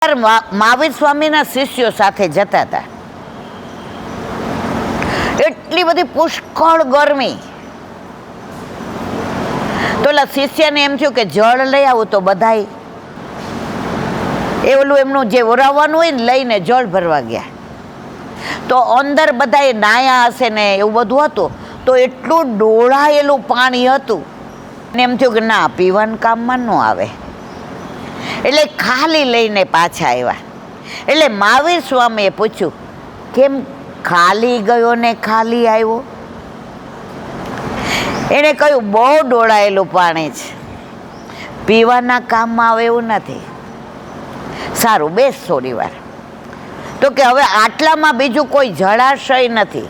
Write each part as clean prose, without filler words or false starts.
મહાવીર સ્વામીના શિષ્યો સાથે જતા હતા. એટલી બધી પુષ્કળ ગરમી. તો ઓલા શિષ્યને એમ થયું કે જળ લઈ આવું, તો બધાય એ ઓલું એમનું જે ઓરાવવાનું હોય ને લઈને જળ ભરવા ગયા. તો અંદર બધાએ નાયા હશે ને એવું બધું હતું. તો એટલું ડોળાયેલું પાણી હતું ને એમ થયું કે ના, પીવાનું કામમાં ન આવે. એટલે ખાલી લઈને પાછા આવ્યા. એટલે મહાવીર સ્વામીએ પૂછ્યું, કેમ ખાલી ગયો ને ખાલી આવ્યો? એણે કહ્યું, બહુ ડોળાયેલું પાણી છે, પીવાના કામમાં આવે એવું નથી. સારું, બેસ થોડી વાર. તો કે હવે આટલામાં બીજું કોઈ જળાશય નથી.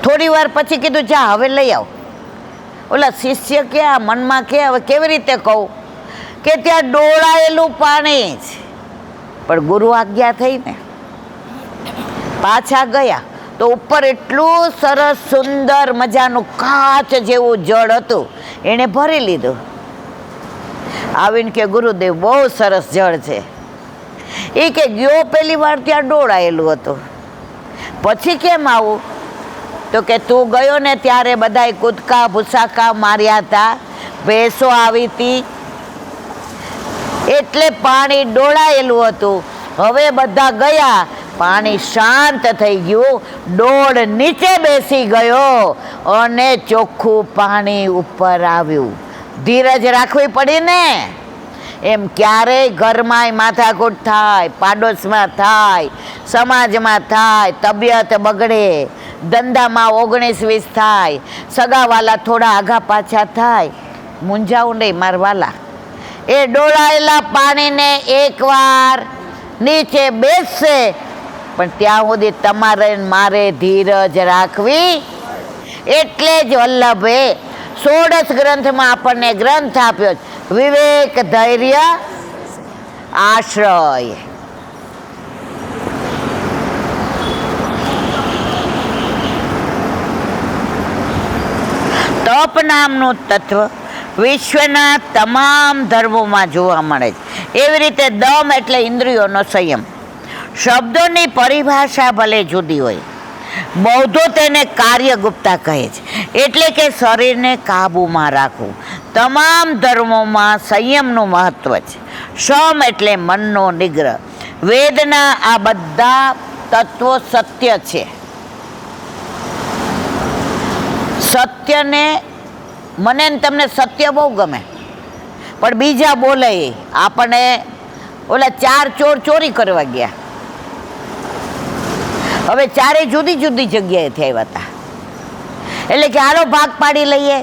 થોડી વાર પછી કીધું, જા હવે લઈ આવ. ઓલા શિષ્ય ક્યાં મનમાં કે હવે કેવી રીતે કહું કે ત્યાં ડોળાયેલું પાણી છે, પણ ગુરુ આજ્ઞા થઈ ને પાછા ગયા. તો ઉપર એટલું સરસ સુંદર મજાનું કાચ જેવું જળ હતું, એણે ભરી લીધું. આવીને કે ગુરુદેવ, બહુ સરસ જળ છે. એ કે ગયો પહેલી વાર ત્યાં ડોળાયેલું હતું, પછી કેમ આવું? તો કે તું ગયો ને ત્યારે બધાય કૂદકા ભૂસાકા માર્યા હતા, ભેંસો આવી હતી, એટલે પાણી ડોળાયેલું હતું. હવે બધા ગયા, પાણી શાંત થઈ ગયું, ડોળ નીચે બેસી ગયો અને ચોખ્ખું પાણી ઉપર આવ્યું. ધીરજ રાખવી પડી ને. એમ ક્યારેય ઘરમાંય માથાકૂટ થાય, પાડોશમાં થાય, સમાજમાં થાય, તબિયત બગડે, ધંધામાં 19-20 થાય, સગાવાલા થોડા આઘા પાછા થાય, મૂંઝાવું નહીં મારવાલા. એ ડોળાયેલા પાણીને એકવાર નીચે બેસશે, પણ ત્યાં સુધી તમારે મારે ધીરજ રાખવી. એટલે જ વલ્લભે 16 ગ્રંથમાં આપણને ગ્રંથ આપ્યો, વિવેક, ધૈર્ય, આશ્રય. તપ નામનું તત્વ વિશ્વના તમામ ધર્મોમાં જોવા મળે છે. એવી રીતે દમ એટલે ઇન્દ્રિયોનો સંયમ. શબ્દોની પરિભાષા ભલે જુદી હોય, બૌદ્ધો તેને કાર્યગુપ્તા કહે છે, એટલે કે શરીરને કાબૂમાં રાખવું. તમામ ધર્મોમાં સંયમનું મહત્વ છે. શમ એટલે મનનો નિગ્રહ. વેદના આ બધા તત્વો સત્ય છે. સત્યને મને ને તમને સત્ય બહુ ગમે, પણ બીજા બોલે આપણને. ઓલા 4 ચોર ચોરી કરવા ગયા, હવે 4 જુદી જુદી જગ્યાએથી આવ્યા હતા. એટલે કે હાલો ભાગ પાડી લઈએ.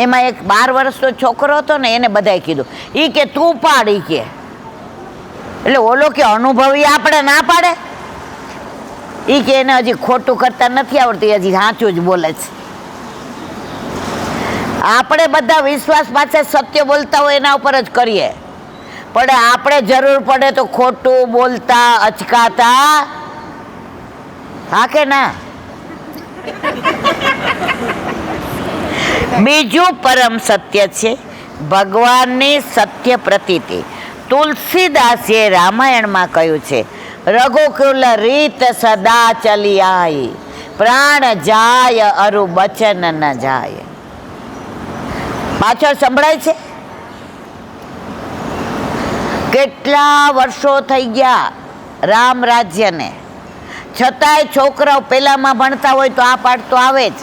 એમાં એક 12 વર્ષનો છોકરો હતો ને, એને બધાએ કીધું, એ કે તું પાડી કે. એટલે ઓલો કે અનુભવી આપણે ના પાડે. એ કે એને હજી ખોટું કરતા નથી આવડતું, હજી સાચું જ બોલે છે. આપણે બધા વિશ્વાસ પાછળ સત્ય બોલતા હોય એના ઉપર જ કરીએ, પણ આપણે જરૂર પડે તો ખોટું બોલતા અચકાતા, હા કે ના? બીજું પરમ સત્ય છે ભગવાનની સત્ય પ્રતીતિ. તુલસીદાસે રામાયણમાં કહ્યું છે, રઘુકુલ રીત સદા ચલી આઈ, પ્રાણ જાય અરુ બચન ન જાય. પાછળ સંભળાય છે. કેટલા વર્ષો થઈ ગયા રામ રાજ્યને, છતાંય છોકરાઓ પેલામાં ભણતા હોય તો આ પાઠ તો આવે જ.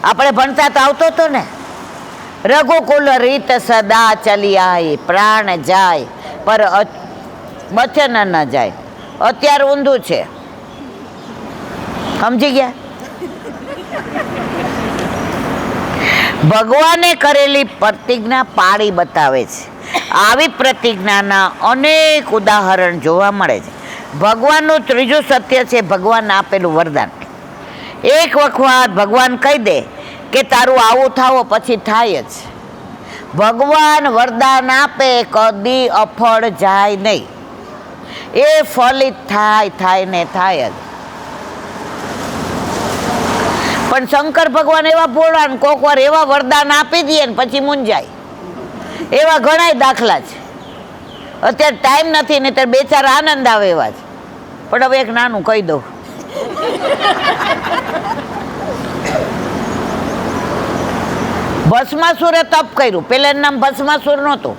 આપણે ભણતા તો આવતો હતો ને, રઘુકુલ રીત સદા ચલી આઈ, પ્રાણ જાય પર બચન ન જાય. અત્યારે ઊંધું છે, સમજી ગયા? ભગવાને કરેલી પ્રતિજ્ઞા પાળી બતાવે છે. આવી પ્રતિજ્ઞાના અનેક ઉદાહરણ જોવા મળે છે. ભગવાનનું ત્રીજું સત્ય છે ભગવાન આપેલું વરદાન. એક વખત ભગવાન કહી દે કે તારું આવું થાવો, પછી થાય જ. ભગવાન વરદાન આપે, કદી અફળ જાય નહીં. એ ફલિત થાય ને થાય જ. પણ શંકર ભગવાન એવા ભોળા, કોક વાર એવા વરદાન આપી દે ને પછી મૂંઝાય. એવા ઘણાય દાખલા છે. અત્યારે ટાઈમ નથી ને ત્યારે બે ચાર આનંદ આવે એવા જ. પણ હવે એક નાનું કહી દઉં. ભસ્માસુરે તપ કર્યું. પેલા એનું નામ ભસ્માસુર નહોતું.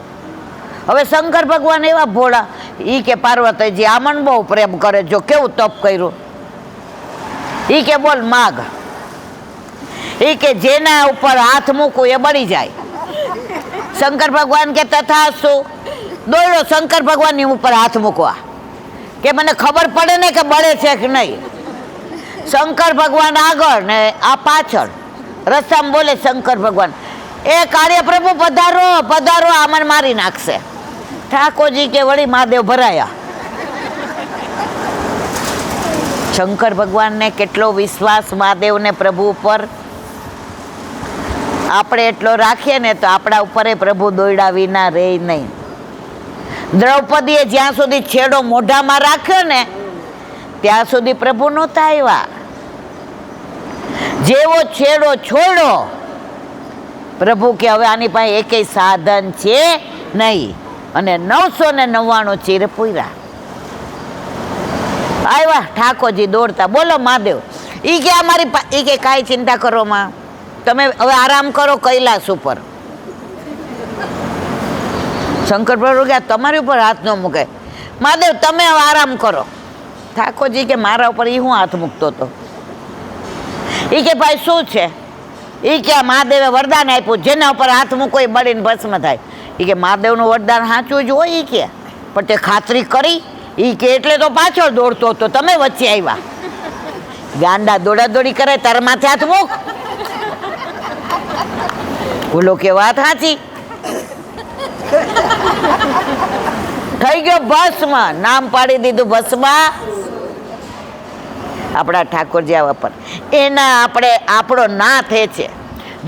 હવે શંકર ભગવાન એવા ભોળા, ઈ કે પાર્વતીજી આમન બહુ પ્રેમ કરે, જો કેવું તપ કર્યું. ઈ કે બોલ માગ. ઈ કે જેના ઉપર હાથ મૂકું એ બળી જાય. શંકર ભગવાન કે તથાસ્તુ. દોડ્યો શંકર ભગવાનની ઉપર હાથ મૂકવા કે મને ખબર પડે ને કે બળે છે કે નહીં. શંકર ભગવાન આગળ ને આ પાછળ. રસ્તામાં બોલે શંકર ભગવાન, એ કાર્ય પ્રભુ પધારો પધારો, આમન મારી નાખશે. ઠાકોરજી કે વળી મહાદેવ ભરાયા. શંકર ભગવાનને કેટલો વિશ્વાસ મહાદેવને પ્રભુ ઉપર. આપણે એટલો રાખીએ ને તો આપણા ઉપર પ્રભુ દોયડા વિના રહે નહીં. દ્રૌપદીએ જ્યાં સુધી છેડો મોઢામાં રાખ્યો ને ત્યાં સુધી પ્રભુ નહોતા આવ્યા. જેવો છેડો છોડો પ્રભુ કે હવે આની પાસે એકેય સાધન છે નહીં, અને 999 ચીર પૂર્યા. આવ્યા ઠાકોરજી દોડતા, બોલો મહાદેવ. ઈ કે અમારી ઈ કે કાંઈ ચિંતા કરો માં, તમે હવે આરામ કરો કૈલાસ ઉપર. શંકર પ્રભુ કે તમારી ઉપર હાથ ન મૂકે. મહાદેવ તમે હવે આરામ કરો. ઠાકોરજી કે મારા ઉપર ઈ હું હાથ મૂકતો હતો. ઈ કે ભાઈ શું છે? ઈ કે મહાદેવે વરદાન આપ્યું, જેના ઉપર હાથ મૂકો એ બળીને ભસ્મ થાય. ઈ કે મહાદેવનું વરદાન સાચું જ હોય. ઈ કે પણ તે ખાતરી કરી. ઈ કે એટલે તો પાછળ દોડતો હતો, તમે વચ્ચે આવ્યા. ગાંડા દોડા દોડી કરે, તારા માથે હાથ મૂક. બોલો કે વાત સાચી. થઈ ગયો ભસ્મ, નામ પાડી દીધું ભસ્મ. આપણા ઠાકોરજી આવા પર એના આપણે આપણો નાથ એ છે.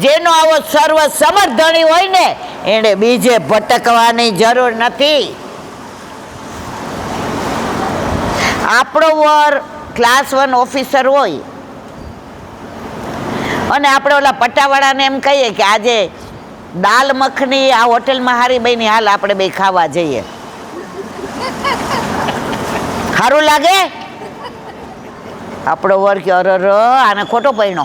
જેનો આવો સર્વ સમર્થણી હોય ને એને બીજે ભટકવાની જરૂર નથી. આપણો વર ક્લાસ 1 ઓફિસર હોય અને આપણે ઓલા પટાવાળાને એમ કહીએ કે આજે દાલ મખની આ હોટલમાં હારી બની, હાલ આપણે બે ખાવા જઈએ. સારું લાગે? આપણો વર કે અરર આને ખોટો પૈણો.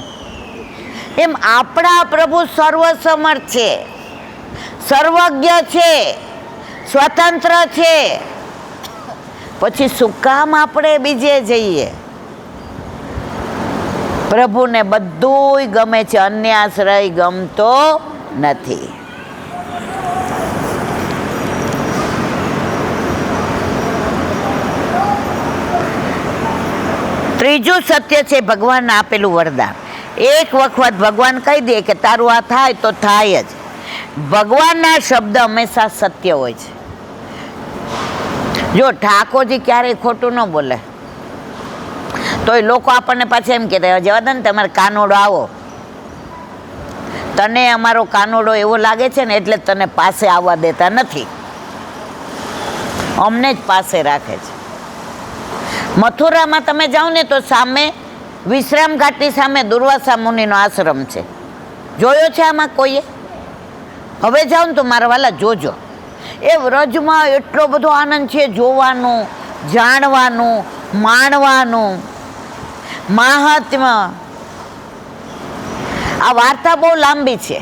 એમ આપણા પ્રભુ સર્વસમર્થ છે, સર્વજ્ઞ છે, સ્વતંત્ર છે. પછી શું કામ આપણે બીજે જઈએ? પ્રભુને બધુંય ગમે છે, અન્ય આશ્રય ગમતો નથી. ત્રીજું સત્ય છે ભગવાનને આપેલું વરદાન. એક વખત ભગવાન કહી દે કે તારું આ થાય તો થાય જ. ભગવાનના શબ્દ હંમેશા સત્ય હોય છે. જો ઠાકોરજી ક્યારેય ખોટું ન બોલે તો એ લોકો આપણને પાછા એમ કહેતા જવા દે ને તમારે કાનોડો આવો, તને અમારો કાનોડો એવો લાગે છે ને એટલે તને પાસે આવવા દેતા નથી, અમને જ પાસે રાખે છે. મથુરામાં તમે જાઓ ને તો સામે વિશ્રામ ઘાટની સામે દુર્વાસા મુનિનો આશ્રમ છે. જોયો છે આમાં કોઈએ? હવે જાઓ ને તો મારા વાલા જોજો. એ વ્રજમાં એટલો બધો આનંદ છે, જોવાનું, જાણવાનું, માણવાનું, મહાત્મ્ય. આ વાર્તા બહુ લાંબી છે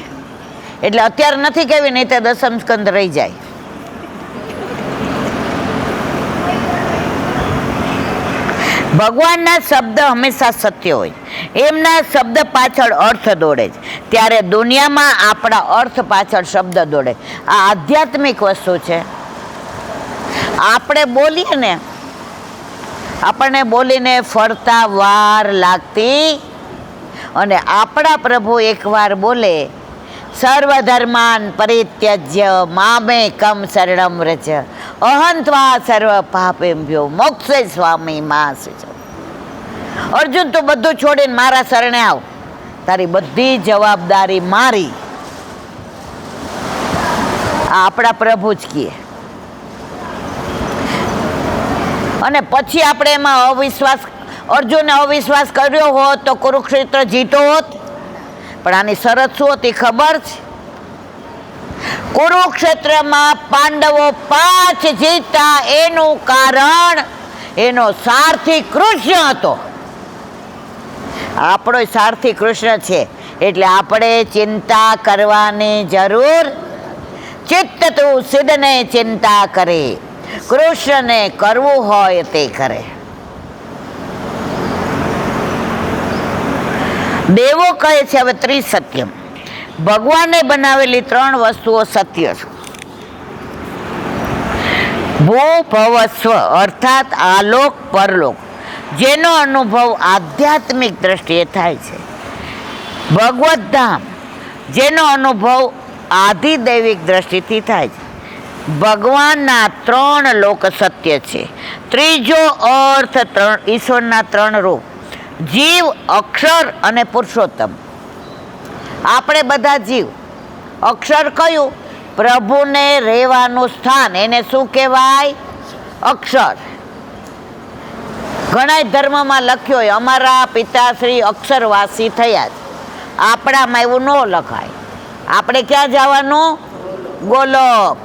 એટલે અત્યારે નથી કહેવી, નહીં તો દસમ સ્કંદ રહી જાય. ભગવાનના શબ્દ હંમેશા સત્ય હોય, એમના શબ્દ પાછળ અર્થ દોડે છે. ત્યારે દુનિયામાં આપણા અર્થ પાછળ શબ્દ દોડે. આ આધ્યાત્મિક વસ્તુ છે. આપણે બોલીએ ને, આપણને બોલીને ફરતા વાર લાગતી, અને આપણા પ્રભુ એકવાર બોલે સર્વધર્માન પરિત્યજ્ય મામેકમ શરણમ વ્રજ અહંત્વા સર્વ પાપેભ્યો મોક્ષે સ્વામી માસ. અર્જુન તું બધું છોડીને મારા શરણે આવ, તારી બધી જવાબદારી મારી. આ આપણા પ્રભુ જ કહે. અને પછી આપણે એમાં અવિશ્વાસ, અર્જુને અવિશ્વાસ કર્યો હોત તો કુરુક્ષેત્ર જીતો હોત. પણ આની શરત શું હતી ખબર છે? કુરુક્ષેત્રમાં પાંડવો 5 જીતા એનું કારણ એનો સારથી કૃષ્ણ હતો. આપણો સારથી કૃષ્ણ છે એટલે આપણે ચિંતા કરવાની જરૂર. ચિત્ત તું સિદ્ધને ચિંતા કરે, કૃષ્ણને કરવું હોય તે કરે. દેવો કહે છે હવે ત્રિસત્યમ, ભગવાને બનાવેલી 3 વસ્તુઓ સત્ય છે. ભૂ ભવ સ્વ અર્થાત આલોક પરલોક, જેનો અનુભવ આધ્યાત્મિક દ્રષ્ટિએ થાય છે. ભગવત ધામ, જેનો અનુભવ આધિદૈવિક દ્રષ્ટિથી થાય છે. ભગવાનના 3 લોક સત્ય છે. ત્રીજો અર્થ ઈશ્વરના 3 રૂપ, જીવ, અક્ષર અને પુરુષોત્તમ. આપણે બધા જીવ. અક્ષર કયું? પ્રભુને રહેવાનું સ્થાન, એને શું કહેવાય? અક્ષર. ઘણા ધર્મમાં લખ્યો હોય અમારા પિતાશ્રી અક્ષરવાસી થયા છે. આપણામાં એવું ન લખાય. આપણે ક્યાં જવાનું? ગોલોક.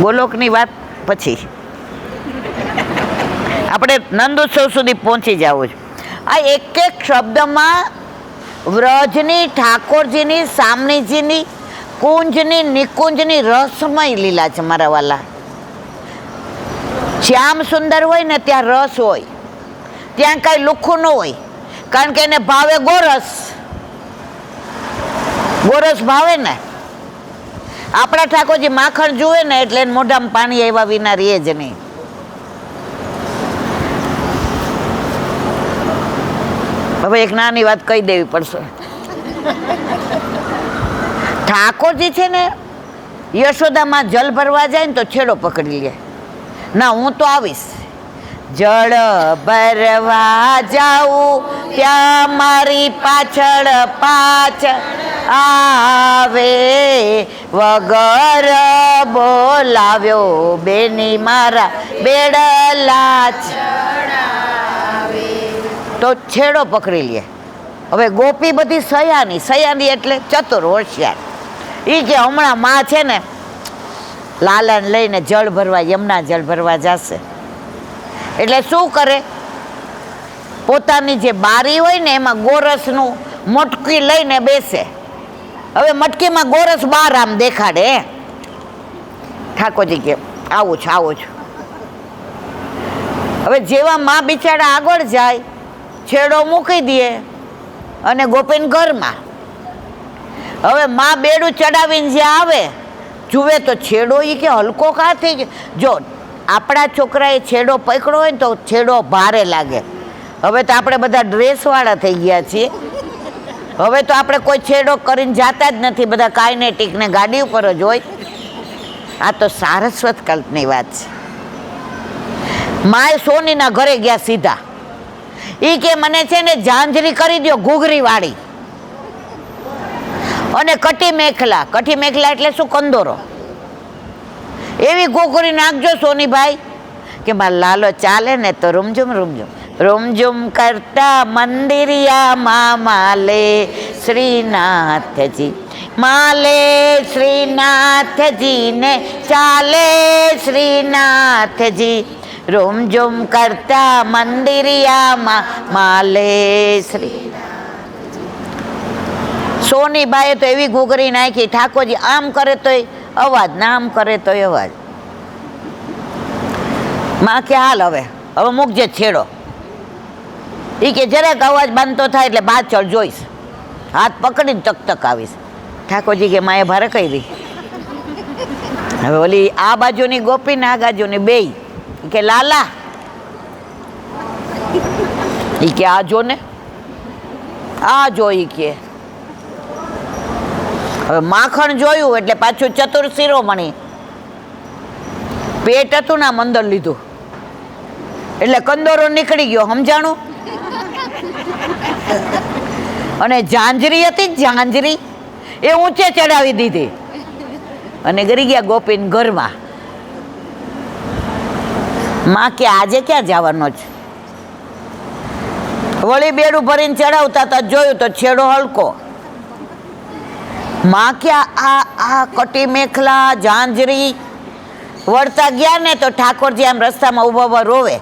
ગોલોકની વાત પછી, આપણે નંદોત્સવ સુધી પહોંચી જવું છે. આ એક એક શબ્દમાં વ્રજની, ઠાકોરજીની, સામણીજીની, કુંજની, નિકુંજની રસમય લીલા છે મારા વાલા. શ્યામ સુંદર હોય ને ત્યાં રસ હોય, ત્યાં કાંઈ લુખ્ખું ન હોય, કારણ કે એને ભાવે ગોરસ. ગોરસ ભાવે ને. આપણા ઠાકોરજી માખણ જુએ ને એટલે એને મોઢામાં પાણી આવ્યા વિના રહે જ નહીં. હવે એક નાની વાત કહી દેવી પડશે. ઠાકોરજી છે ને યશોદામાં જલ ભરવા જાય ને તો છેડો પકડી લે. ના, હું તો આવીશ. જળ ભરવા જાઉં ત્યાં મારી પાછળ આવે, વગર બોલાવ્યો બેની મારા બેડલા તો છેડો પકડી લે. હવે ગોપી બધી સયાની. સયાની એટલે ચતુર, હોશિયાર. એ કે હમણાં માં છે ને લાલાને લઈને જળ ભરવા, યમુના જળ ભરવા જશે. એટલે શું કરે? પોતાની જે બારી હોય ને એમાં ગોરસનું મટકી લઈને બેસે. હવે મટકીમાં ગોરસ બહાર આમ દેખાડે. ઠાકોરજી કે આવું છું, આવું છું. હવે જેવા માં બિચારા આગળ જાય, છેડો મૂકી દે અને ગોપીન ઘરમાં. હવે માં બેડું ચડાવીને જે આવે જુએ તો છેડો એ કે હલકો કાં થઈ ગયો. જો આપણા છોકરાએ છેડો પકડ્યો હોય ને તો છેડો ભારે લાગે. હવે તો આપણે બધા ડ્રેસવાળા થઈ ગયા છીએ. હવે તો આપણે કોઈ છેડો કરીને જાતા જ નથી, બધા કાઇનેટિક ને ગાડી ઉપર જ હોય. આ તો સારસ્વત કલ્પની વાત છે. માય સોનીના ઘરે ગયા સીધા. એ કે મને છે ને ઝાંઝરી કરી દો ઘૂઘરી વાળી અને કટી મેખલા. કટી મેખલા એટલે શું? કંદોરો. એવી ઘૂઘરી નાખજો સોનીભાઈ કે મારા લાલો ચાલે ને તો રૂમઝુમ રૂમઝુમ રૂમઝુમ કરતા મંદિરિયા માલે શ્રીનાથજી, માલે શ્રીનાથજી ને ચાલે શ્રીનાથજી, રૂમઝુમ કરતા મંદિરિયા માલે શ્રી. સોનીબાઈએ તો એવી ઘૂઘરી નાખી, ઠાકોરજી આમ કરે તોય અવાજ, ના આમ કરે તોય અવાજ. માં કે હાલ હવે મૂકજે છેડો. એ કે જરાક અવાજ બાંધતો થાય એટલે પાછળ જોઈશ, હાથ પકડીને તક આવીશ. ઠાકોરજી કે માએ ભારે કરી. હવે ઓલી આ બાજુની ગોપી ને આ બાજુની બેય કે લાલા, એ કે આ જો ને, આ જોઈ કે. હવે માખણ જોયું એટલે પાછું ચતુર શિરોમણી. પેટ હતું ને અંદર લીધું એટલે કંદોરો નીકળી ગયો, સમજાણું? અને ઝાંઝરી હતી, ઝાંઝરી એ ઊંચે ચડાવી દીધી અને ગરી ગયા ગોપીન ઘરમાં. માં કે આજે ક્યાં જવાનો છે? વળી બેડું ભરીને ચડાવતા હતા, જોયું તો છેડો હલકો. માં ક્યાં આ કટી મેખલા ઝાંઝરી વળતા ગયા ને તો ઠાકોરજી આમ રસ્તામાં ઊભા ઊભા રોવે,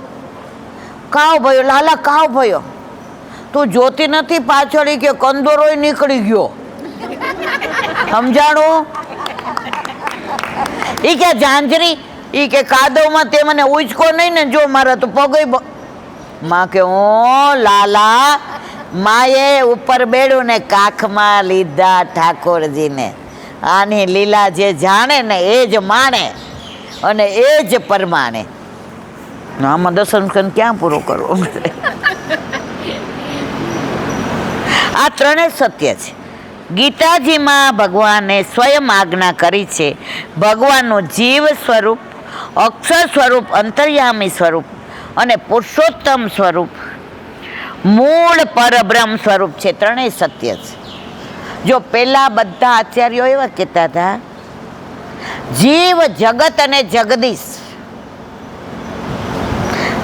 કાવ ભયો લાલા કાવ ભયો, તું જોતી નથી પાછળ કે કંદોરોય નીકળી ગયો, સમજાણું? ઈ કે ઝાંઝરી, ઈ કે કાદવમાં તે મને ઉચકો નહીં ને, જો મારા તો પગય માં કે ઓ લાલા, માએ ઉપર બેડું ને કાખમાં લીધા ઠાકોરજીને. આની લીલા જે જાણે ને એ જ માણે અને એ જ પરમાણે. આમાં દર્શન ક્યાં પૂરો કરવો? આ ત્રણેય સત્ય છે. ગીતાજીમાં ભગવાને સ્વયં આજ્ઞા કરી છે, ભગવાનનું જીવ સ્વરૂપ, અક્ષર સ્વરૂપ, અંતર્યામી સ્વરૂપ અને પુરુષોત્તમ સ્વરૂપ, મૂળ પરબ્રહ્મ સ્વરૂપ છે. ત્રણેય સત્ય છે. જો પેલા બધા આચાર્યો એવા કહેતા હતા, જીવ, જગત અને જગદીશ.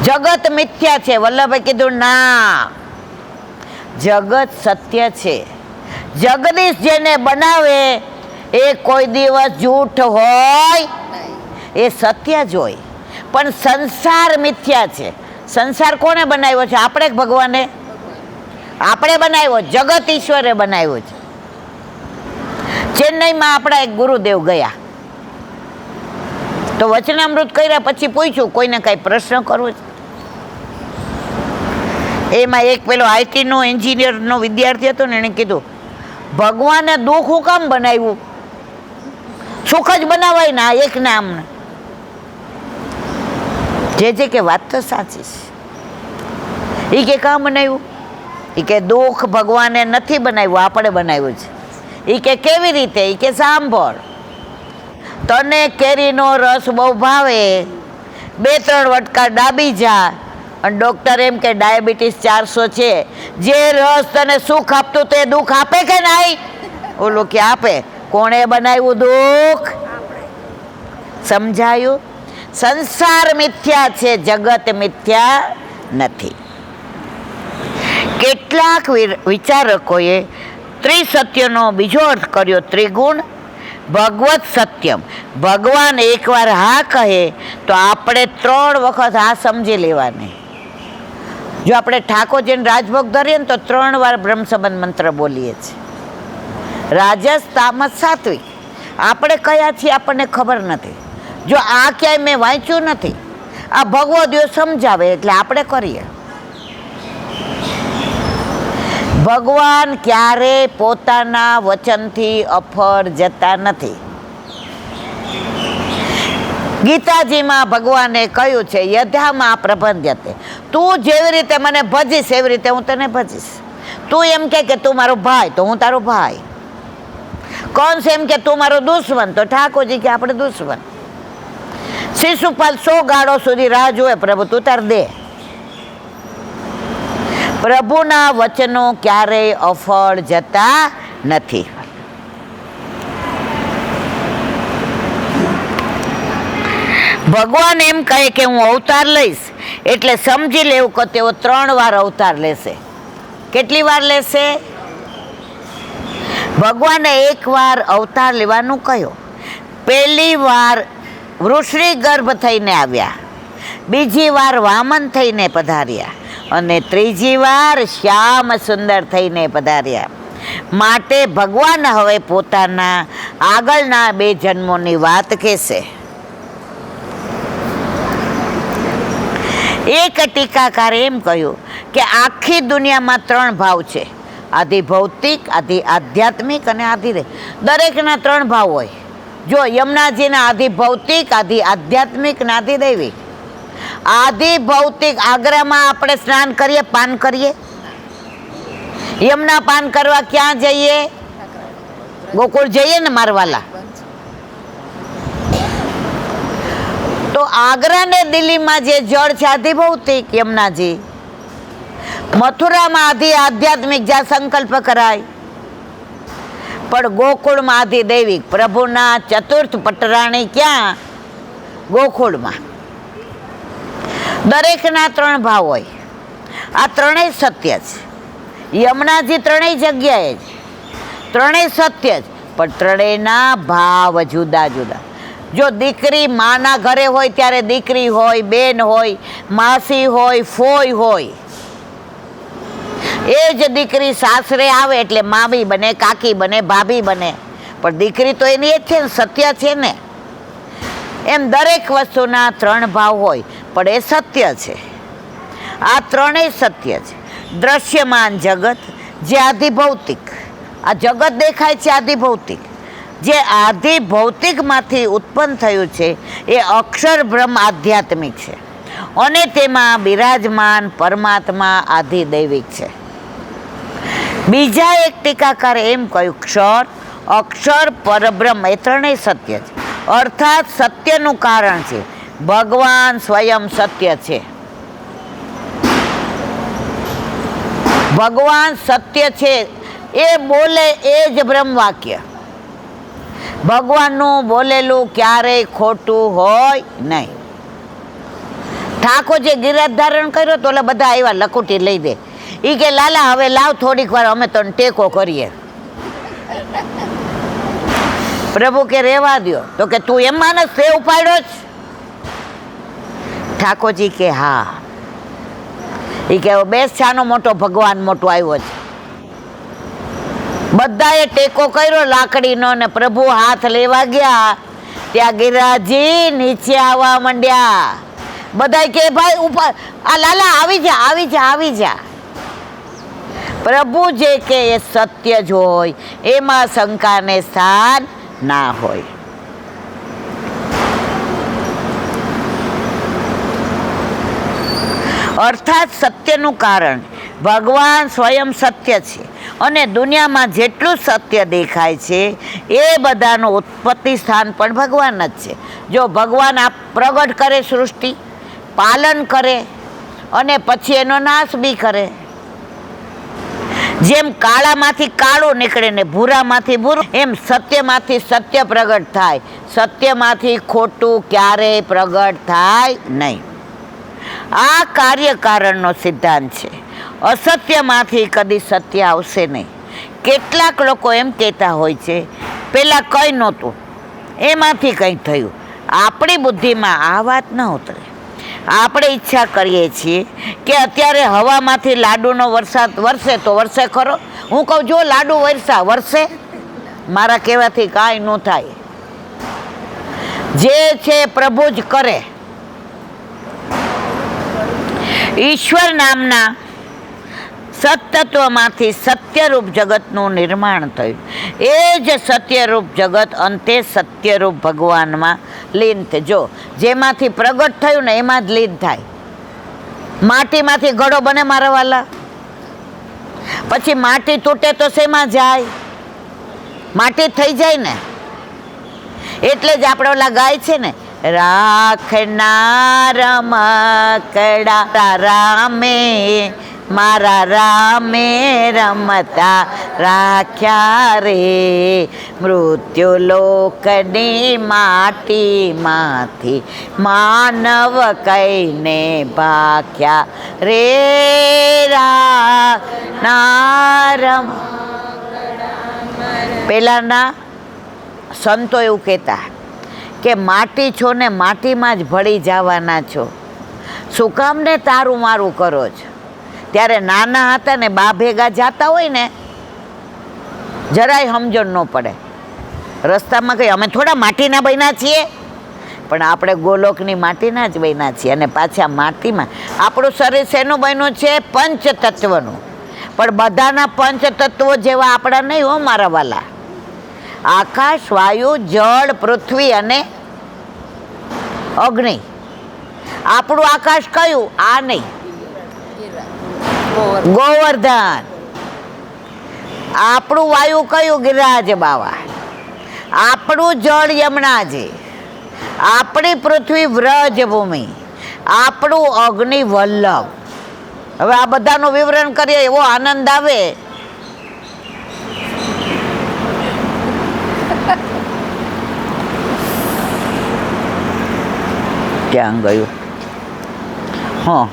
જગત મિથ્યા છે. વલ્લભે કીધું ના, જગત સત્ય છે. જગદીશ જેને બનાવે એ કોઈ દિવસ જૂઠ હોય, એ સત્ય જ હોય. પણ સંસાર મિથ્યા છે. સંસાર કોને બનાવ્યો છે? આપણે ભગવાને? આપણે બનાવ્યો? જગત ઈશ્વરે બનાવ્યો છે. ચેન્નઈમાં આપણા એક ગુરુદેવ ગયા તો વચનામૃત કર્યા પછી પૂછ્યું કોઈને કાંઈ પ્રશ્ન કરવો છે? એમાં એક પેલો આઈટીનો એન્જિનિયરનો વિદ્યાર્થી હતો ને, એણે કીધું ભગવાને દુઃખ હું કામ બનાવ્યું? સુખ જ બનાવાય ને આ એક નામ. જે કે વાત તો સાચી છે. એ કે કામ બનાવ્યું? એ કે દુઃખ ભગવાને નથી બનાવ્યું, આપણે બનાવ્યું છે. એ કે કેવી રીતે? એ કે સાંભળ, તને કેરીનો રસ બહુ ભાવે, 2-3 વટકા ડાબી જા અને ડૉક્ટર એમ કે ડાયાબિટીસ 400 છે, જે રસ તને સુખ આપતું તે દુઃખ આપે કે નહીં? ઓલો કે આપે. કોણે બનાવ્યું દુઃખ? સમજાયું? સંસાર મિથ્યા છે, જગત મિથ્યા નથી. કેટલાક વિચારકોએ ત્રિસત્યનો બીજો અર્થ કર્યો ત્રિગુણ. ભગવત સત્યમ, ભગવાન એકવાર હા કહે તો આપણે 3 વખત હા સમજી લેવાની. જો આપણે ઠાકોરજીને રાજભોગ ધરીએ ને તો 3 વાર બ્રહ્મ સંબંધ મંત્ર બોલીએ છીએ. રાજસ, તામસ, સાત્વિક. આપણે કયા છીએ આપણને ખબર નથી. જો આ ક્યાંય મેં વાંચ્યું નથી, આ ભગવો દિવસ સમજાવે એટલે આપણે કરીએ. ભગવાન ક્યારે પોતાના વચનથી અફળ જતા નથી. ગીતાજીમાં ભગવાને કહ્યું છે, યથામાં પ્રબંધ્યતે, તું જેવી રીતે મને ભજીશ એવી રીતે હું તને ભજીશ. તું એમ કે તું મારો ભાઈ તો હું તારો ભાઈ. કંસ એમ કે તું મારો દુશ્મન તો ઠાકોરજી કે આપણે દુશ્મન. શિશુપાલ 100 ગાળો સુધી રાહ જોવે, પ્રભુ તું તાર દે. પ્રભુના વચનો ક્યારેય અફળ જતા નથી. ભગવાન એમ કહે કે હું અવતાર લઈશ એટલે સમજી લેવું કે તેઓ 3 વાર અવતાર લેશે. કેટલી વાર લેશે? ભગવાને 1 વાર અવતાર લેવાનું કહ્યું. પહેલી વાર વૃષણી ગર્ભ થઈને આવ્યા, બીજી વાર વામન થઈને પધાર્યા અને ત્રીજી વાર શ્યામ સુંદર થઈને પધાર્યા. માટે ભગવાન હવે પોતાના આગળના 2 જન્મોની વાત કહેશે. એક ટીકાકારે એમ કહ્યું કે આખી દુનિયામાં 3 ભાવ છે, આદિ ભૌતિક, આદિ આધ્યાત્મિક અને આદિ. દરેકના 3 ભાવ હોય. જો યમુનાજીના આદિ ભૌતિક, આદિ આધ્યાત્મિક અને આદિ દૈવિક. આદિ ભૌતિક, આગ્રામાં આપણે સ્નાન કરીએ, પાન કરીએ. યમુના પાન કરવા ક્યાં જઈએ? ગોકુળ જઈએ ને મારવાલા. તો આગ્રા ને દિલ્હીમાં જે જળ છે આદિ ભૌતિક યમુનાજી. મથુરામાં આદિ આધ્યાત્મિક, જ્યાં સંકલ્પ કરાય. પણ ગોકુળમાં આદિ દૈવિક. પ્રભુના ચતુર્થ પટરાણી ક્યાં? ગોકુળમાં. દરેકના 3 ભાવ હોય. આ ત્રણેય સત્ય છે. યમુનાજી 3 જગ્યાએ જ, 3 સત્ય જ. પણ ત્રણેયના ભાવ જુદા જુદા. જો દીકરી માના ઘરે હોય ત્યારે દીકરી હોય, બેન હોય, માસી હોય, ફોઈ હોય. એ જ દીકરી સાસરે આવે એટલે મામી બને, કાકી બને, ભાભી બને. પણ દીકરી તો એની જ છે ને, સત્ય છે ને. એમ દરેક વસ્તુના ત્રણ ભાવ હોય, પણ એ સત્ય છે. આ ત્રણેય સત્ય છે. દ્રશ્યમાન જગત જે આધિભૌતિક, આ જગત દેખાય છે આધિભૌતિક, જે આધિભૌતિકમાંથી ઉત્પન્ન થયું છે એ અક્ષર બ્રહ્મ આધ્યાત્મિક છે, અને તેમાં બિરાજમાન પરમાત્મા આધિદૈવિક છે. બીજા એક ટીકાકારે એમ કહ્યું, ક્ષર, અક્ષર, પરબ્રહ્મ એ ત્રણેય સત્ય છે. અર્થાત સત્યનું કારણ છે. ભગવાન સ્વયં સત્ય છે. ભગવાન સત્ય છે, એ બોલે એ જ બ્રહ્મ વાક્ય. ભગવાનનું બોલેલું ક્યારેય ખોટું હોય નહીં. ઠાકોરજી ગિરરાજ ધારણ કર્યો તો એટલે બધા આવ્યા લકુટી લઈ દે. એ કે લાલા હવે લાવ થોડીક વાર અમે તને ટેકો કરીએ. પ્રભુ કે રેવા દ્યો. તો કે તું એમ માનસ તે ઉપાડ્યો જ? ઠાકોરજી કે હા. એ કે બેસ, છાનો મોટો ભગવાન મોટો આવ્યો છે. બધાએ ટેકો કર્યો લાકડીનો, ને પ્રભુ હાથ લેવા ગયા ત્યાં ગિરિરાજજી નીચે આવવા માંડ્યા. બધા કે ભાઈ ઉપર આ લાલા આવી જા, આવી જા, આવી જા. પ્રભુ જે કે એ સત્ય જ હોય, એમાં શંકાને સ્થાન ના હોય. અર્થાત સત્યનું કારણ ભગવાન સ્વયં સત્ય છે, અને દુનિયામાં જેટલું સત્ય દેખાય છે એ બધાનું ઉત્પત્તિ સ્થાન પણ ભગવાન જ છે. જો ભગવાન આ પ્રગટ કરે, સૃષ્ટિ પાલન કરે અને પછી એનો નાશ બી કરે. જેમ કાળામાંથી કાળું નીકળે ને ભૂરામાંથી ભૂરું, એમ સત્યમાંથી સત્ય પ્રગટ થાય. સત્યમાંથી ખોટું ક્યારેય પ્રગટ થાય નહીં. આ કાર્યકારણનો સિદ્ધાંત છે. અસત્યમાંથી કદી સત્ય આવશે નહીં. કેટલાક લોકો એમ કહેતા હોય છે પેલા કંઈ નહોતું, એમાંથી કંઈ થયું. આપણી બુદ્ધિમાં આ વાત ન ઉતરે. આપણે ઈચ્છા કરીએ છીએ કે અત્યારે હવામાંથી લાડુનો વરસાદ વરસે તો વરસે ખરો. હું કહું જો લાડુ વરસા વરસે, મારા કહેવાથી કાંઈ ન થાય. જે છે પ્રભુ જ કરે. ઈશ્વર નામના સત્તત્વમાંથી સત્યરૂપ જગતનું નિર્માણ થયું. એ જ સત્યરૂપ જગત અંતે સત્યરૂપ ભગવાનમાં લીન થાય. જો જેમાંથી પ્રગટ થયું ને એમાં જ લીન થાય. માટીમાંથી ઘડો બને મારા વાલા, પછી માટી તૂટે તો શેમાં જાય? માટી થઈ જાય ને. એટલે જ આપણે ઓલા ગાય છે ને, રાખનાર રમકડા રામે, મારા રામે રમતા રાખ્યા રે, મૃત્યુ લોકની માટીમાંથી માનવ કઈને ભાખ્યા રે. રાખનાર. પેલાના સંતો એવું કહેતા કે માટી છો ને માટીમાં જ ભળી જવાના છો, શું કામ ને તારું મારું કરો છો? ત્યારે નાના હતા ને બા ભેગા જતા હોય ને, જરાય સમજણ ન પડે. રસ્તામાં કંઈ અમે થોડા માટીના બન્યા છીએ, પણ આપણે ગોલોકની માટીના જ બન્યા છીએ. અને પાછા માટીમાં આપણું શરીર શેનું બન્યું છે? પંચતત્વનું. પણ બધાના પંચતત્વો જેવા આપણા નહીં હો મારા વાલા. આકાશ, વાયુ, જળ, પૃથ્વી અને અગ્નિ. આપણું આકાશ કયું? આ નહીં, ગોવર્ધન. આપણું વાયુ કયું? ગિરિરાજ બાવા. આપણું જળ યમુનાજી. આપણી પૃથ્વી વ્રજભૂમિ. આપણું અગ્નિ વલ્લભ. હવે આ બધાનું વિવરણ કરીએ એવો આનંદ આવે. ક્યાં ગયું? હા,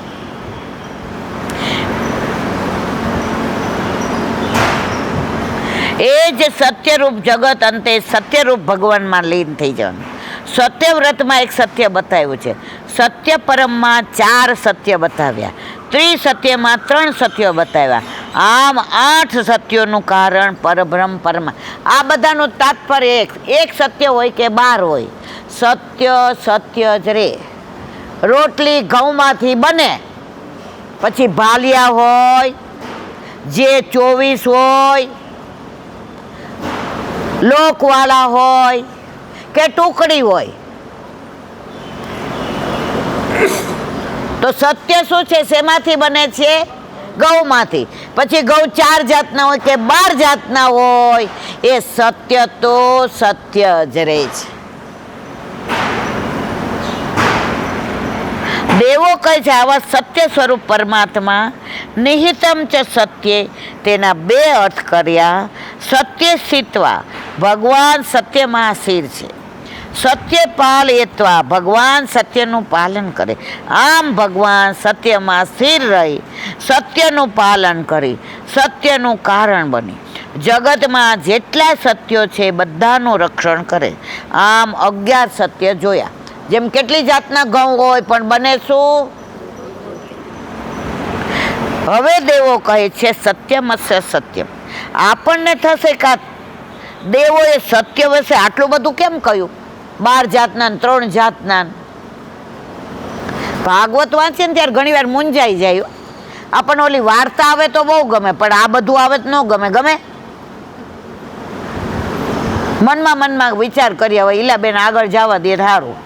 એ જ સત્યરૂપ જગત અંતે સત્યરૂપ ભગવાનમાં લીન થઈ જવાનું. સત્યવ્રતમાં એક સત્ય બતાવ્યું છે. સત્ય પરમમાં 4 સત્ય બતાવ્યા, ત્રિસત્યમાં 3 સત્યો બતાવ્યા. આમ 8 સત્યોનું કારણ પરબ્રહ્મ પરમા. આ બધાનું તાત્પર્ય એક સત્ય હોય કે 12 હોય, સત્ય સત્ય જ રે. રોટલી ઘઉંમાંથી બને, પછી ભાલિયા હોય, જે 24 હોય, લોકવાળા હોય કે ટુકડી હોય, તો સત્ય શું છે? શેમાંથી બને છે? ઘઉંમાંથી. પછી ઘઉં 4 જાતના હોય કે 12 જાતના હોય, એ સત્ય તો સત્ય જ રહે છે. દેવો કહે છે આવા સત્ય સ્વરૂપ પરમાત્મા નિહિતમ ચ સત્ય, તેના 2 અર્થ કર્યા. સત્ય સ્થિત્વા, ભગવાન સત્યમાં સ્થિર છે. સત્ય પાલયત્વા, ભગવાન સત્યનું પાલન કરે. આમ ભગવાન સત્યમાં સ્થિર રહી સત્યનું પાલન કરી સત્યનું કારણ બની જગતમાં જેટલા સત્યો છે બધાનું રક્ષણ કરે. આમ 11 સત્ય જોયા. જેમ કેટલી જાતના ઘઉં હોય પણ બને શું? હવે દેવો કહે છે સત્યમસ્ય સત્યમ. આપણને થશે કે દેવોએ સત્ય વિશે આટલું બધું કેમ કહ્યું? 12 જાતના 3 જાતના. ભાગવત વાંચીએ ને ત્યારે ઘણી વાર મૂંઝાઈ જાય. આપણને ઓલી વાર્તા આવે તો બહુ ગમે, પણ આ બધું આવે તો ન ગમે. ગમે? મનમાં વિચાર કરીએ, હવે ઈલાબેન આગળ જવા દે સારું.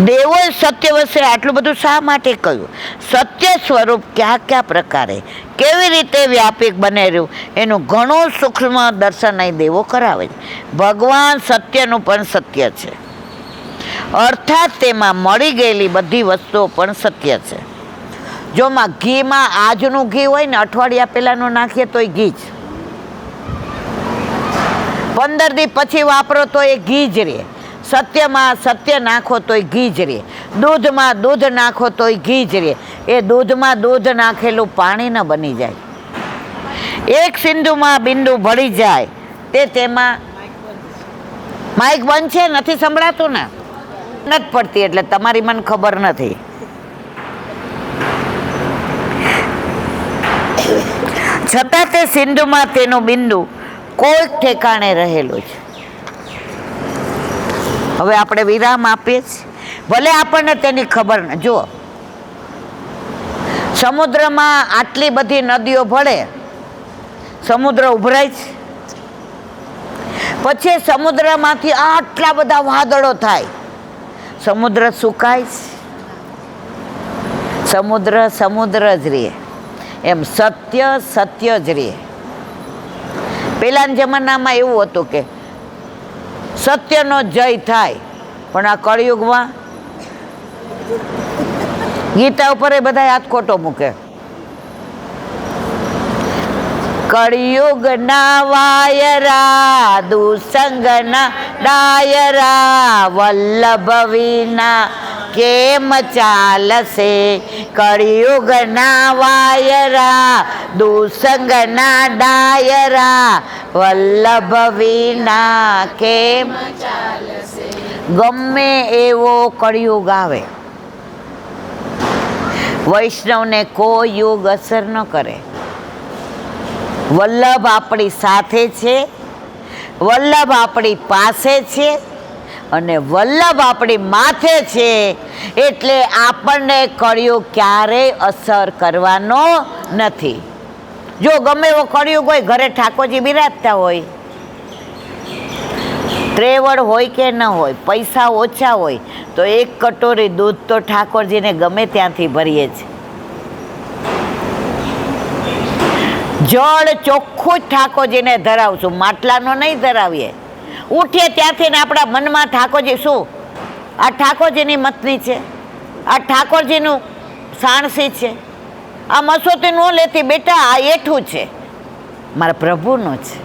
દેવોએ સત્ય વિશે આટલું બધું શા માટે કહ્યું? સત્ય સ્વરૂપ કયા પ્રકારે કેવી રીતે વ્યાપક બને રહ્યું એનું ઘણું સૂક્ષ્મ દર્શન અહીં દેવો કરાવે છે. ભગવાન સત્યનું પણ સત્ય છે, અર્થાત તેમાં મળી ગયેલી બધી વસ્તુઓ પણ સત્ય છે. જોમાં ઘીમાં આજનું ઘી હોય ને, અઠવાડિયા પહેલાંનું નાખીએ તો એ ઘી જ, 15 દી પછી વાપરો તો એ ઘી જ રહે. સત્યમાં સત્ય નાખો તોય ઘી જ રહે. દૂધમાં દૂધ નાખો તોય ઘી જ રહે. એ દૂધમાં દૂધ નાખેલું પાણી ન બની જાય. એક સિંધુમાં બિંદુ ભળી જાય તે તેમાં માઇક બંધ છે, નથી સંભળાતું ને? નથી પડતી એટલે તમારી મને ખબર નથી. છતાં તે સિંધુમાં તેનું બિંદુ કોઈક ઠેકાણે રહેલું છે. હવે આપણે વિરામ આપીએ છીએ, ભલે આપણને તેની ખબર ન. જુઓ, સમુદ્રમાં આટલી બધી નદીઓ ભળે, સમુદ્ર ઉભરાય છે. પછી સમુદ્રમાંથી આટલા બધા વાદળો થાય, સમુદ્ર સુકાય છે. સમુદ્ર સમુદ્ર જ રહે. એમ સત્ય સત્ય જ રહે. પહેલાના જમાનામાં એવું હતું કે સત્યનો જય થાય, પણ આ કળિયુગમાં ગીતા ઉપર એ બધા હાથ ખોટો મૂકે. કળિયુગના વાયરા દુસંગના ડાયરા, વલ્લભ વિના કેમ ચાલશે. કળિયુગના વાયરા દુસંગના ડાયરા, વલ્લભ વિના કેમ ચાલશે. ગમે એવો કળિયુગ આવે, વૈષ્ણવને કોઈ યુગ અસર ન કરે. વલ્લભ આપણી સાથે છે, વલ્લભ આપણી પાસે છે અને વલ્લભ આપણી માથે છે. એટલે આપણને કળિયુગ ક્યારેય અસર કરવાનો નથી. જો ગમે એવો કળિયુગ હોય, ઘરે ઠાકોરજી બિરાજતા હોય, ત્રેવડ હોય કે ન હોય, પૈસા ઓછા હોય, તો 1 કટોરી દૂધ તો ઠાકોરજીને ગમે ત્યાંથી ભરીએ છીએ. જળ ચોખ્ખું જ ઠાકોરજીને ધરાવશું, માટલાનો નહીં ધરાવીએ. ઉઠીએ ત્યાંથી ને આપણા મનમાં ઠાકોરજી શું? આ ઠાકોરજીની મતની છે, આ ઠાકોરજીનું સાણસી છે, આ મસોતી ન લેતી બેટા, આ એઠું છે, મારા પ્રભુનું છે.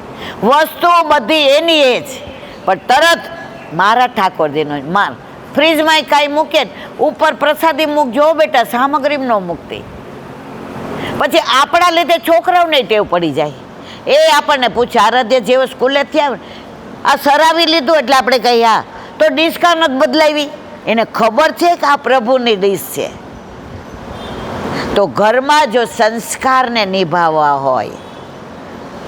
વસ્તુ બધી એની એ છે, પણ તરત મારા ઠાકોરજીનું. માર ફ્રીજમાં કાંઈ મૂકે, ઉપર પ્રસાદી મૂકજો બેટા, સામગ્રી ન મૂકતી. પછી આપણા લીધે છોકરાઓને ટેવ પડી જાય. એ આપણને પૂછે, આરાધ્ય જેવો સ્કૂલેથી આવે આ સરાવી લીધું એટલે આપણે કહીએ હા, તો ડીશ કા નથી બદલાવી? એને ખબર છે કે આ પ્રભુની ડીશ છે. તો ઘરમાં જો સંસ્કારને નિભાવવા હોય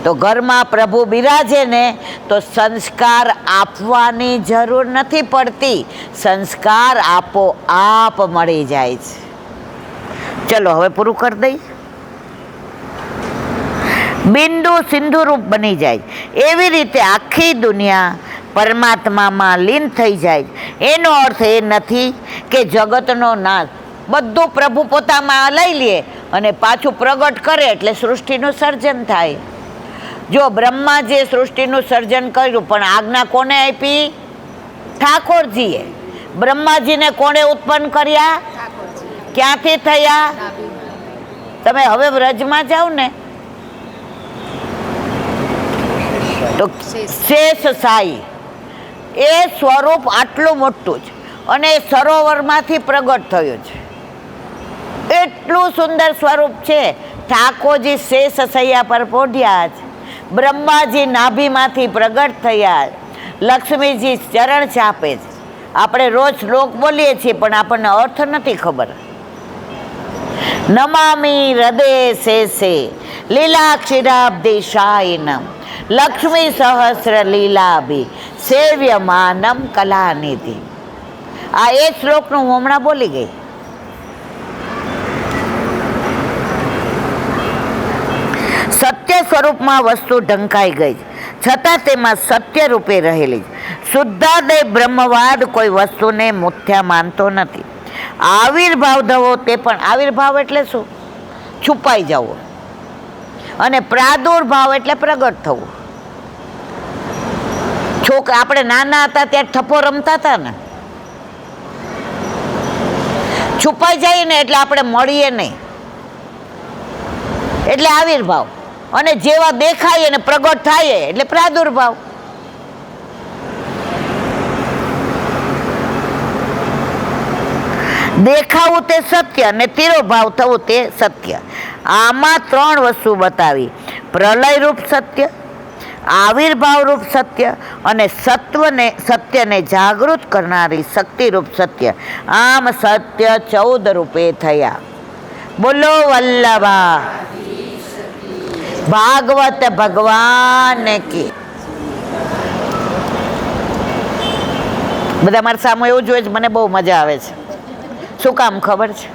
તો ઘરમાં પ્રભુ બિરાજે ને તો સંસ્કાર આપવાની જરૂર નથી પડતી, સંસ્કાર આપોઆપ મળી જાય છે. ચલો હવે પૂરું કરી દઈએ. બિંદુ સિંધુ રૂપ બની જાય એવી રીતે આખી દુનિયા પરમાત્મામાં લીન થઈ જાય. એનો અર્થ એ નથી કે જગતનો નાશ, બધું પ્રભુ પોતામાં લઈ લે અને પાછું પ્રગટ કરે એટલે સૃષ્ટિનું સર્જન થાય. જો બ્રહ્માજીએ સૃષ્ટિનું સર્જન કર્યું પણ આજ્ઞા કોને આપી? ઠાકોરજીએ. બ્રહ્માજીને કોણે ઉત્પન્ન કર્યા? ક્યાંથી થયા? તમે હવે વ્રજમાં જાઓ ને તો શેષ સાઈ એ સ્વરૂપ આટલું મોટું છે અને સરોવરમાંથી પ્રગટ થયું છે. એટલું સુંદર સ્વરૂપ છે. ઠાકોરજી શેષ સૈયા પર પોઢ્યા છે, બ્રહ્માજી નાભીમાંથી પ્રગટ થયા, લક્ષ્મીજી ચરણ ચાપે છે. આપણે રોજ શ્લોક બોલીએ છીએ પણ આપણને અર્થ નથી ખબર. નમામી હૃદય શેષે લીલાક્ષીરાબ્દેશાયનમ લક્ષ્મી સહસ્ર લીલાભી સેવ્યમાનમ કલાનિધિ. આ એ શ્લોકનું હું હમણાં બોલી ગઈ. સત્ય સ્વરૂપમાં વસ્તુ ઢંકાઈ ગઈ છતાં તેમાં સત્ય રૂપે રહેલી. શુદ્ધાદય બ્રહ્મવાદ કોઈ વસ્તુને મુથ્યા માનતો નથી. આવિર્ભાવ થવો તે પણ, આવિર્ભાવ એટલે શું? છુપાઈ જવું. અને પ્રાદુર્ભાવ એટલે પ્રગટ થવું. આપણે નાના હતા ત્યારે ઠપ્પો રમતા હતા ને, છુપાઈ જાય ને એટલે આપણે મળીએ નહીં, એટલે આવિર્ભાવ. અને જેવા દેખાય અને પ્રગટ થાય એટલે પ્રાદુર્ભાવ. દેખાવું તે સત્ય અને તિરોભાવ થવું તે સત્ય. આમાં ત્રણ વસ્તુ બતાવી: પ્રલય રૂપ સત્ય, આવિર્ભાવ રૂપ સત્ય અને સત્યને જાગૃત કરનારી શક્તિ રૂપ સત્ય. આમ સત્ય 14 રૂપે થયા. બોલો વલ્લભા ભાગવત ભગવાન કી. બધા મારા સામે એવું જોઈએ છે, મને બહુ મજા આવે છે. શું કામ ખબર છે?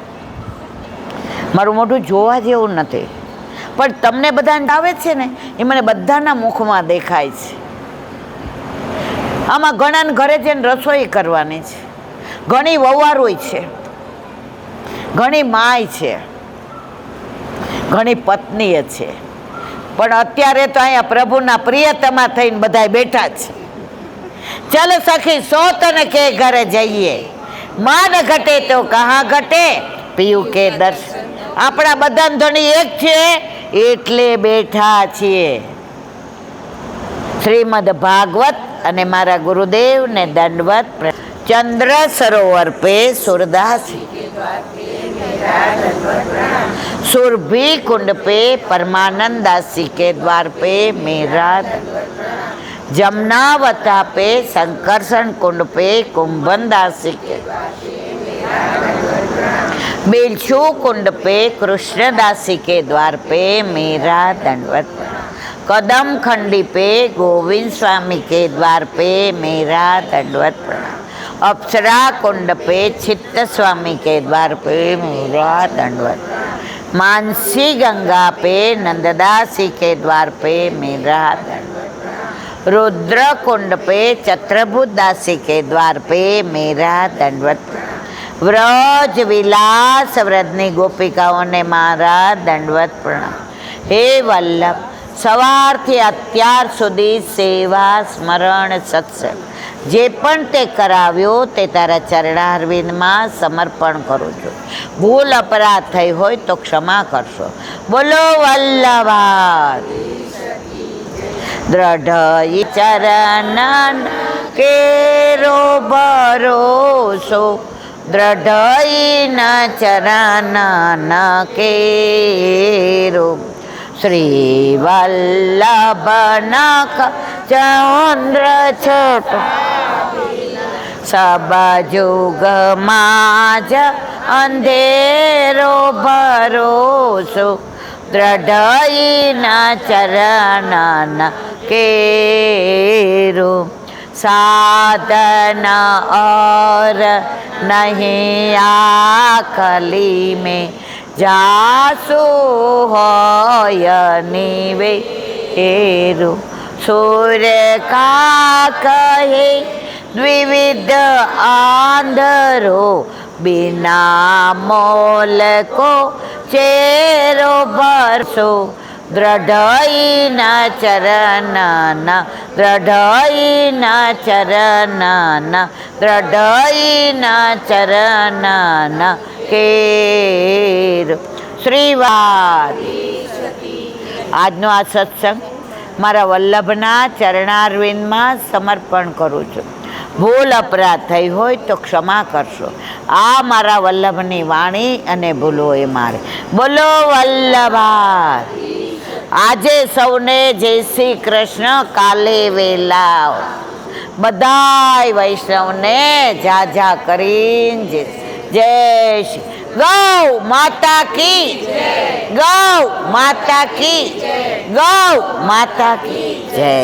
મારું મોઢું જોવા જેવું નથી, પણ તમને બધાને આવે છે ને એ મને બધાના મુખમાં દેખાય છે. આમાં ઘણાને ઘરે જઈને રસોઈ કરવાની છે, ઘણી વવારોય છે, ઘણી માય છે, ઘણી પત્નીએ છે. પણ અત્યારે તો અહીંયા પ્રભુના પ્રિયતમા થઈને બધા બેઠા છે. ચાલ સખી સો તને કે ઘરે જઈએ, માન ઘટે તો કહા ઘટે, પીયું કે દર્શન. આપણા બધા ધણી એક છે એટલે બેઠા છીએ. શ્રીમદ ભાગવત અને મારા ગુરુદેવને દંડવત. ચંદ્ર સરોવર પે સુરદાસ, सुरभि कुंड पे परमानंद दासी के द्वार पे मेरा, जमुनावता पे संकर्षण कुंड पे कुंभन दासी के, बेलछू कुंड पे कृष्णदासी के द्वार पे मेरा दंडवत, कदम खंडी पे गोविंद स्वामी के द्वार पे मेरा दंडवत, अप्सरा कुंड पे चित्त स्वामी के द्वार पे मेरा दंडवत, मानसी गंगा पे नंददासी के द्वार पे मेरा दंडवत, रुद्र कुंड पे चत्रभुज दासी के द्वार पे मेरा दंडवत, व्रज विलास व्रजनी गोपिकाओं ने मारा दंडवत प्रणाम. हे वल्लभ, સવારથી અત્યાર સુધી સેવા સ્મરણ સત્સંગ જે પણ તે કરાવ્યો તે તારા ચરણારવિંદમાં સમર્પણ કરું છું. ભૂલ અપરાધ થઈ હોય તો ક્ષમા કરશો. બોલો વલ્લભા. દ્રઢ ચરણ કેરો ભરોસો, દ્રઢઈન ચરણ કેરો શ્રી વલ્લભ નખ ચંદ્ર છટ સબ જુગ માજ અંધેરો ભરોસો દ્રઢઈન ચરણ કેરો साधन और नहीं आखली में जासु होय निवेरो सूर्य का कहे द्विविध आंधरो बिना मोल को चेरो बरसो દ્રઢઈન ચરણ દ્રઢઈન ચરણ દ્રઢઈન ચરણ કેર શ્રીવાદ. આજનો આ સત્સંગ મારા વલ્લભના ચરણારવિંદમાં સમર્પણ કરું છું. ભૂલ અપરાધ થઈ હોય તો ક્ષમા કરશો. આ મારા વલ્લભની વાણી અને ભૂલો એ મારે. બોલો વલ્લભા. આજે સૌને જય શ્રી કૃષ્ણ. કાલે વેલા બધાય વૈષ્ણવને જા કરીને જય શ્રી ગૌ માતા કી, ગૌ માતા કી, ગૌ માતા કી જય.